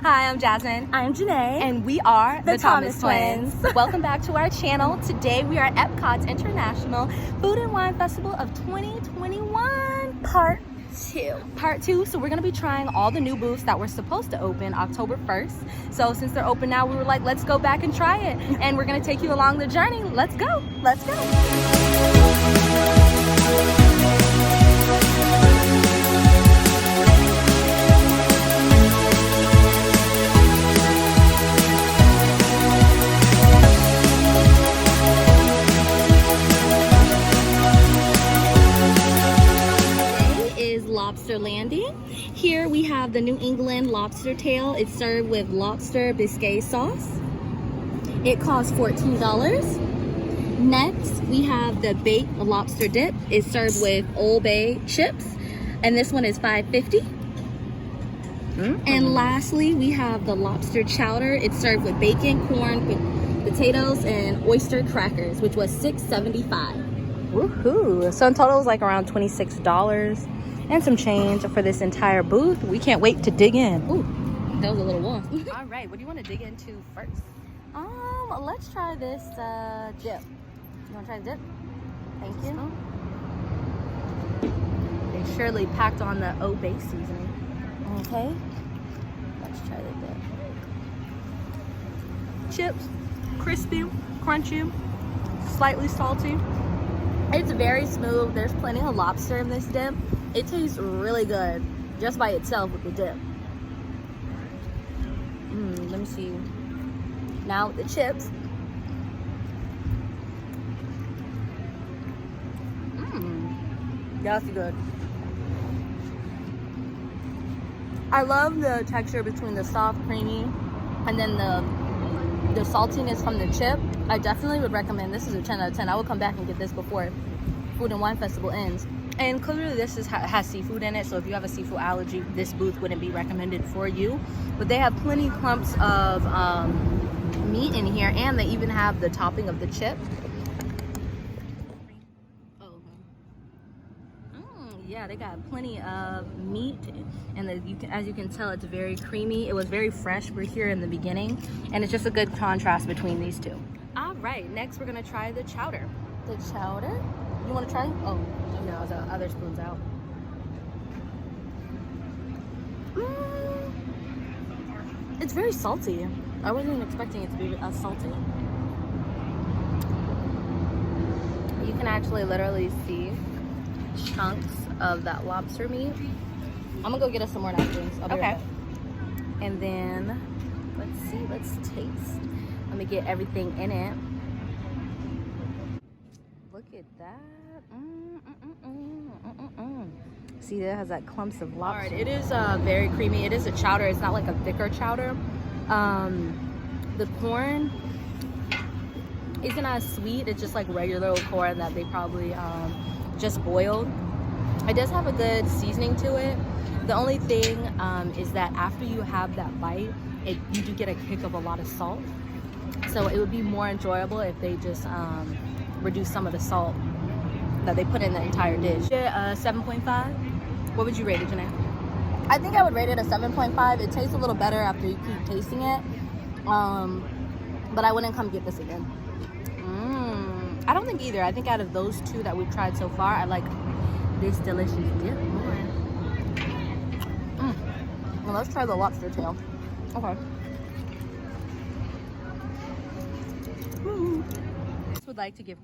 Hi, I'm Jasmine. I'm Janae. And we are the Thomas Twins. Welcome back to our channel. Today we are at EPCOT's International Food and Wine Festival of 2021. Part 2. So we're going to be trying all the new booths that were supposed to open October 1st. So since they're open now, we were like, let's go back and try it. And we're going to take you along the journey. Let's go. Let's go. Lobster Landing. Here we have the New England lobster tail. It's served with lobster biscuit sauce. It costs $14. Next, we have the baked lobster dip. It's served with Old Bay chips, and this one is $5.50. And lastly, we have the lobster chowder. It's served with bacon, corn, potatoes, and oyster crackers, which was $6.75. Woohoo! So in total, it was like around $26 and some change for this entire booth. We can't wait to dig in. Ooh, that was a little warm. All right, what do you want to dig into first? Let's try this dip. You want to try the dip? Thank you. They surely packed on the Old Bay seasoning. Okay. Let's try the dip. Chips, crispy, crunchy, slightly salty. It's very smooth. There's plenty of lobster in this dip. It tastes really good just by itself with the dip. Let me see. Now with the chips. That's good. I love the texture between the soft, creamy, and then the saltiness from the chip. I definitely would recommend. This is a 10 out of 10. I would come back and get this before Food and Wine Festival ends. And clearly this has seafood in it, so if you have a seafood allergy, this booth wouldn't be recommended for you. But they have plenty clumps of meat in here, and they even have the topping of the chip. Yeah, they got plenty of meat, and as you can tell, it's very creamy. It was very fresh. We're here in the beginning, and it's just a good contrast between these two. All right, next we're gonna try the chowder. The chowder? You want to try? Oh, no, the other spoon's out. It's very salty. I wasn't expecting it to be as salty. You can actually literally see chunks of that lobster meat. I'm gonna go get us some more napkins. I'll be right back. And then let's taste. Let me get everything in it. Look at that. See, it has that clumps of lobster. All right, it is very creamy. It is a chowder. It's not like a thicker chowder. The corn isn't as sweet. It's just like regular old corn that they probably just boiled. It does have a good seasoning to it. The only thing is that after you have that bite, you do get a kick of a lot of salt. So it would be more enjoyable if they just reduce some of the salt that they put in the entire dish. 7.5. What would you rate it, Janae? I think I would rate it a 7.5. It tastes a little better after you keep tasting it. But I wouldn't come get this again. I don't think either. I think out of those two that we've tried so far, I like this delicious dip more. Well, let's try the lobster tail. Okay. I would like to give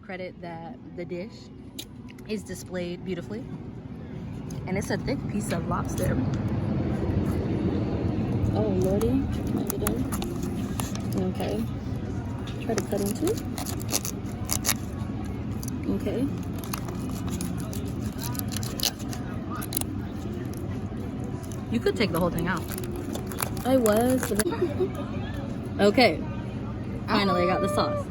credit that the dish is displayed beautifully, and it's a thick piece of lobster. Oh lordy, okay. Try to cut into it. Okay. You could take the whole thing out. I was. But Okay. Finally, I got the sauce.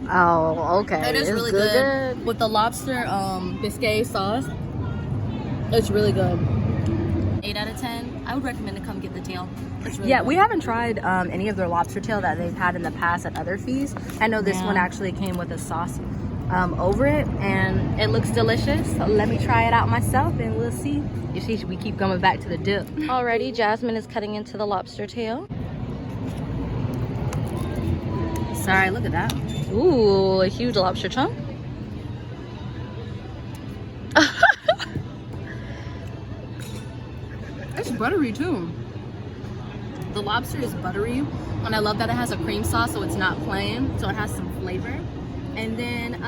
Oh, okay. It is really good with the lobster biscuit sauce. It's really good. 8 out of 10. I would recommend to come get the tail. It's really good. We haven't tried any of their lobster tail that they've had in the past at other fees. I know this one actually came with a sauce over it, and it looks delicious. So let me try it out myself and we'll see. You see, we keep coming back to the dip. Alrighty, Jasmine is cutting into the lobster tail. Sorry, look at that. Ooh, a huge lobster chunk. It's buttery too. The lobster is buttery, and I love that it has a cream sauce, so it's not plain, so it has some flavor. And then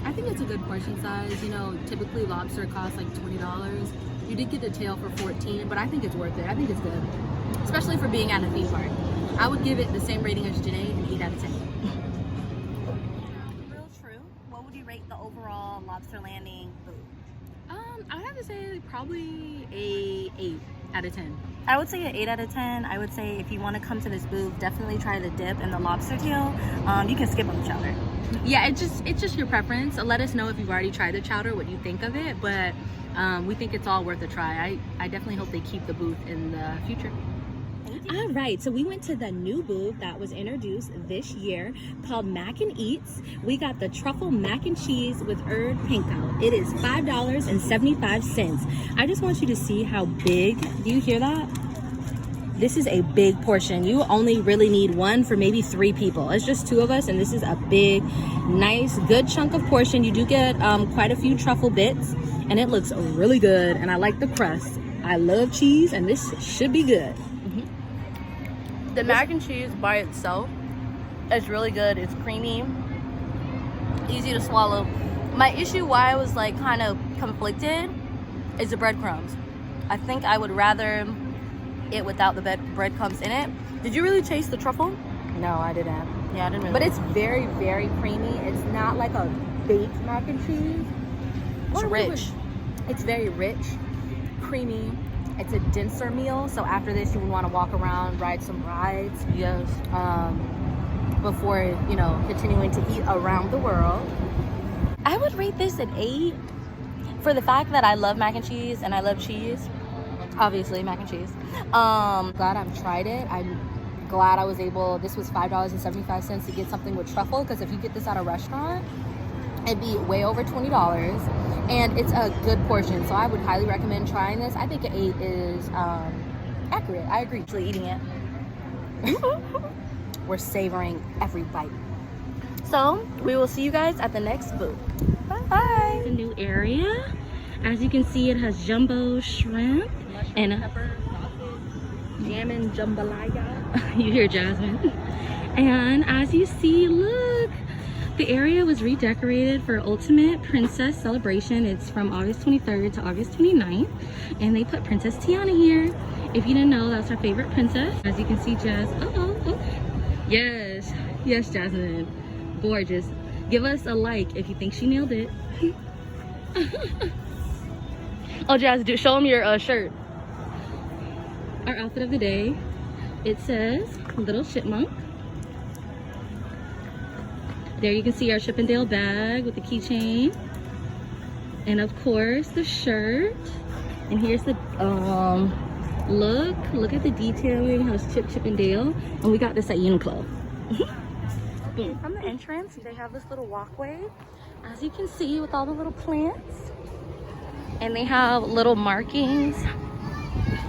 I think it's a good portion size. You know, typically lobster costs like $20. You did get the tail for $14, but I think it's worth it. I think it's good, especially for being at a theme park. I would give it the same rating as Janae, an 8 out of 10. Real true. What would you rate the overall Lobster Landing booth? I would have to say probably a 8 out of 10. I would say an 8 out of 10. I would say if you want to come to this booth, definitely try the dip and the lobster tail. You can skip on the chowder. Yeah, it's just your preference. Let us know if you've already tried the chowder, what you think of it, but we think it's all worth a try. I definitely hope they keep the booth in the future. All right, so we went to the new booth that was introduced this year called Mac and Eats. We got the truffle mac and cheese with herb pinko. It is $5.75. I just want you to see how big. Do you hear that? This is a big portion. You only really need one for maybe 3 people. It's just 2 of us, and this is a big, nice, good chunk of portion. You do get quite a few truffle bits, and it looks really good, and I like the crust. I love cheese, and this should be good. The mac and cheese by itself is really good. It's creamy, easy to swallow. My issue why I was like kind of conflicted is the breadcrumbs. I think I would rather it without the breadcrumbs in it. Did you really taste the truffle? No, I didn't. Yeah, I didn't really. But it's very, very creamy. It's not like a baked mac and cheese. It's rich. It's very rich, creamy. It's a denser meal, so after this you would want to walk around, ride some rides. Yes. Before, you know, continuing to eat around the world. I would rate this an 8 for the fact that I love mac and cheese and I love cheese. Obviously, mac and cheese. Glad I've tried it. I'm glad I was able, this was $5.75 to get something with truffle, because if you get this at a restaurant, it'd be way over $20. And it's a good portion, so I would highly recommend trying this. I think an 8 is accurate. I agree. Actually eating it. We're savoring every bite. So we will see you guys at the next booth. Bye. The new area. As you can see, it has jumbo shrimp and pepper, sausage, jam and jambalaya. You hear Jasmine. And as you see, look. The area was redecorated for Ultimate Princess Celebration. It's from August 23rd to August 29th. And they put Princess Tiana here. If you didn't know, that's our favorite princess. As you can see, Jazz. Oh. Yes. Yes, Jasmine. Gorgeous. Give us a like if you think she nailed it. Oh, Jazz, show them your shirt. Our outfit of the day. It says Little Chipmunk. There you can see our Chippendale bag with the keychain. And of course the shirt. And here's the look at the detailing, how it's Chippendale. And we got this at Uniqlo. From the entrance, they have this little walkway, as you can see, with all the little plants. And they have little markings.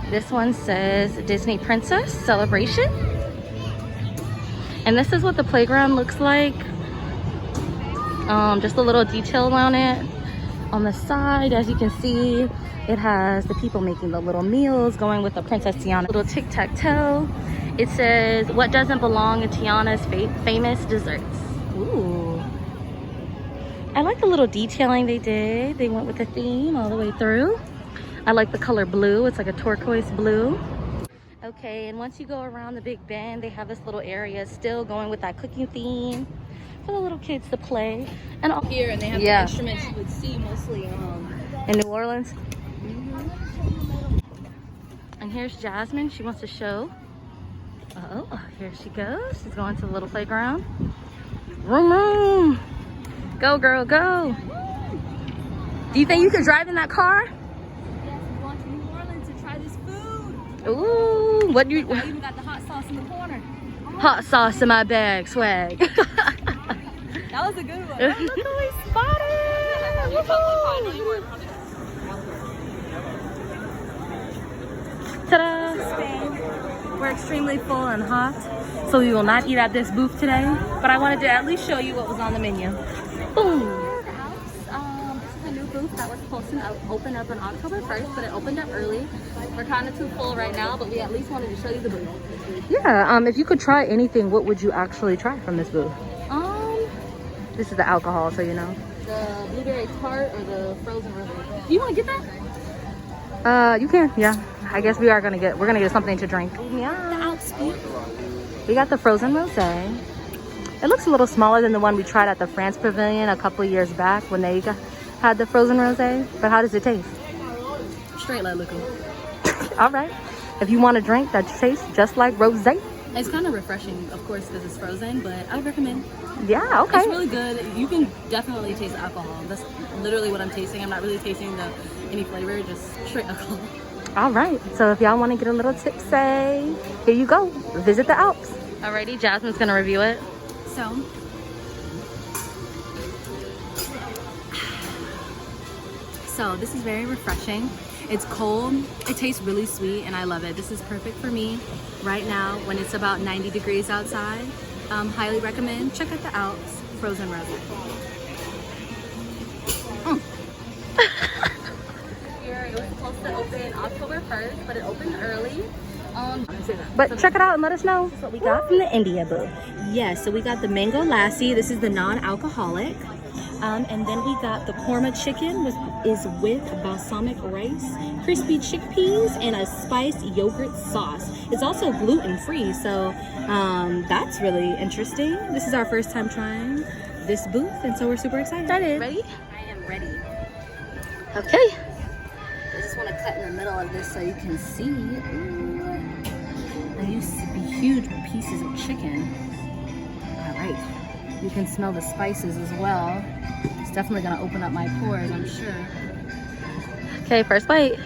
This one says Disney Princess Celebration. And this is what the playground looks like. Just a little detail on it. On the side, as you can see, it has the people making the little meals, going with the Princess Tiana. Little tic-tac-toe. It says, what doesn't belong in Tiana's famous desserts. Ooh. I like the little detailing they did. They went with the theme all the way through. I like the color blue. It's like a turquoise blue. Okay, and once you go around the Big Bend, they have this little area still going with that cooking theme for the little kids to play. And all here, and they have the instruments you would see mostly in New Orleans. And here's Jasmine. She wants to show. Oh, here she goes. She's going to the little playground. Vroom, vroom. Go, girl, go. Do you think you could drive in that car? Yes, I'm going to New Orleans to try this food. Ooh, what do you? I even got the hot sauce in the corner. Hot sauce in my bag, swag. That was a good one. Look who we spotted! Ta-da! We're extremely full and hot, so we will not eat at this booth today. But I wanted to at least show you what was on the menu. Boom! This is a new booth that was supposed to open up on October 1st, but it opened up early. We're kind of too full right now, but we at least wanted to show you the booth. Yeah, if you could try anything, what would you actually try from this booth? This is the alcohol, so you know. The blueberry tart or the frozen rosé. Do you want to get that? You can, yeah. I guess we're gonna get something to drink. Yeah. We got the frozen rosé. It looks a little smaller than the one we tried at the France Pavilion a couple years back when they had the frozen rosé. But how does it taste? Straight like liquor. All right. If you want a drink that tastes just like rosé. It's kind of refreshing, of course, because it's frozen, but I recommend. Yeah, okay. It's really good. You can definitely taste the alcohol. That's literally what I'm tasting. I'm not really tasting any flavor, just straight alcohol. All right. So if y'all want to get a little tipsy, here you go. Visit the Alps. Alrighty, Jasmine's gonna review it. So this is very refreshing. It's cold, it tastes really sweet, and I love it. This is perfect for me right now when it's about 90 degrees outside. Highly recommend. Check out the Alps frozen rosé. It was supposed to open October 1st, but it opened early. But check it out and let us know what we got from the India booth. Yes, so we got the mango lassi. This is the non-alcoholic. And then we got the korma chicken, which is with balsamic rice, crispy chickpeas, and a spiced yogurt sauce. It's also gluten-free, so that's really interesting. This is our first time trying this booth, and so we're super excited. Ready? I am ready. Okay. I just want to cut in the middle of this so you can see. Ooh. And you see huge pieces of chicken. All right. You can smell the spices as well. It's definitely gonna open up my pores, I'm sure. Okay, first bite.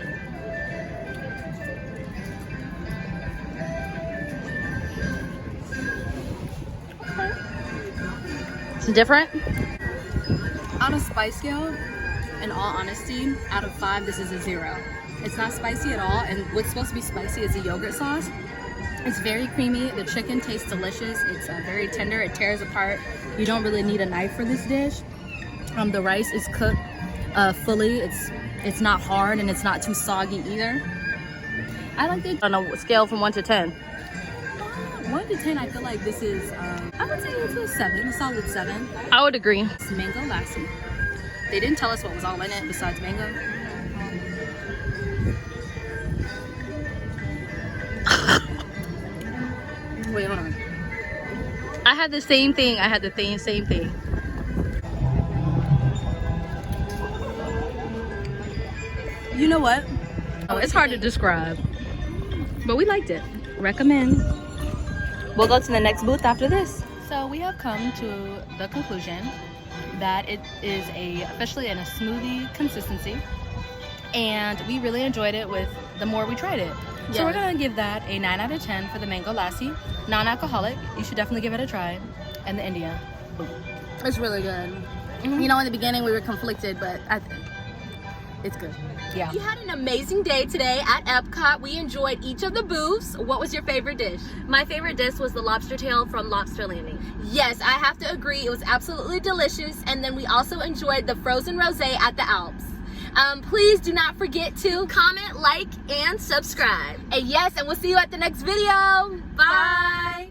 It's different. On a spice scale, in all honesty, out of 5, this is a 0. It's not spicy at all, and what's supposed to be spicy is the yogurt sauce. It's very creamy. The chicken tastes delicious. It's very tender. It tears apart. You don't really need a knife for this dish. The rice is cooked fully. It's not hard and it's not too soggy either. I like it. On a scale from 1 to 10. 1 to 10, I feel like this is, I would say it's a 7, a solid 7. I would agree. It's mango lassi. They didn't tell us what was all in it besides mango. Wait, hold on. I had the same thing. Same thing. You know what? Oh, it's hard to describe. But we liked it. Recommend. We'll go to the next booth after this. So we have come to the conclusion that it is officially in a smoothie consistency. And we really enjoyed it with the more we tried it. Yes. So we're gonna give that a 9 out of 10 for the mango lassi. Non-alcoholic, you should definitely give it a try. And the India. It's really good. Mm-hmm. You know, in the beginning we were conflicted, but I think it's good. Yeah. You had an amazing day today at EPCOT. We enjoyed each of the booths. What was your favorite dish? My favorite dish was the lobster tail from Lobster Landing. Yes, I have to agree. It was absolutely delicious. And then we also enjoyed the frozen rosé at the Alps. Please do not forget to comment, like, and subscribe. And yes, and we'll see you at the next video. Bye.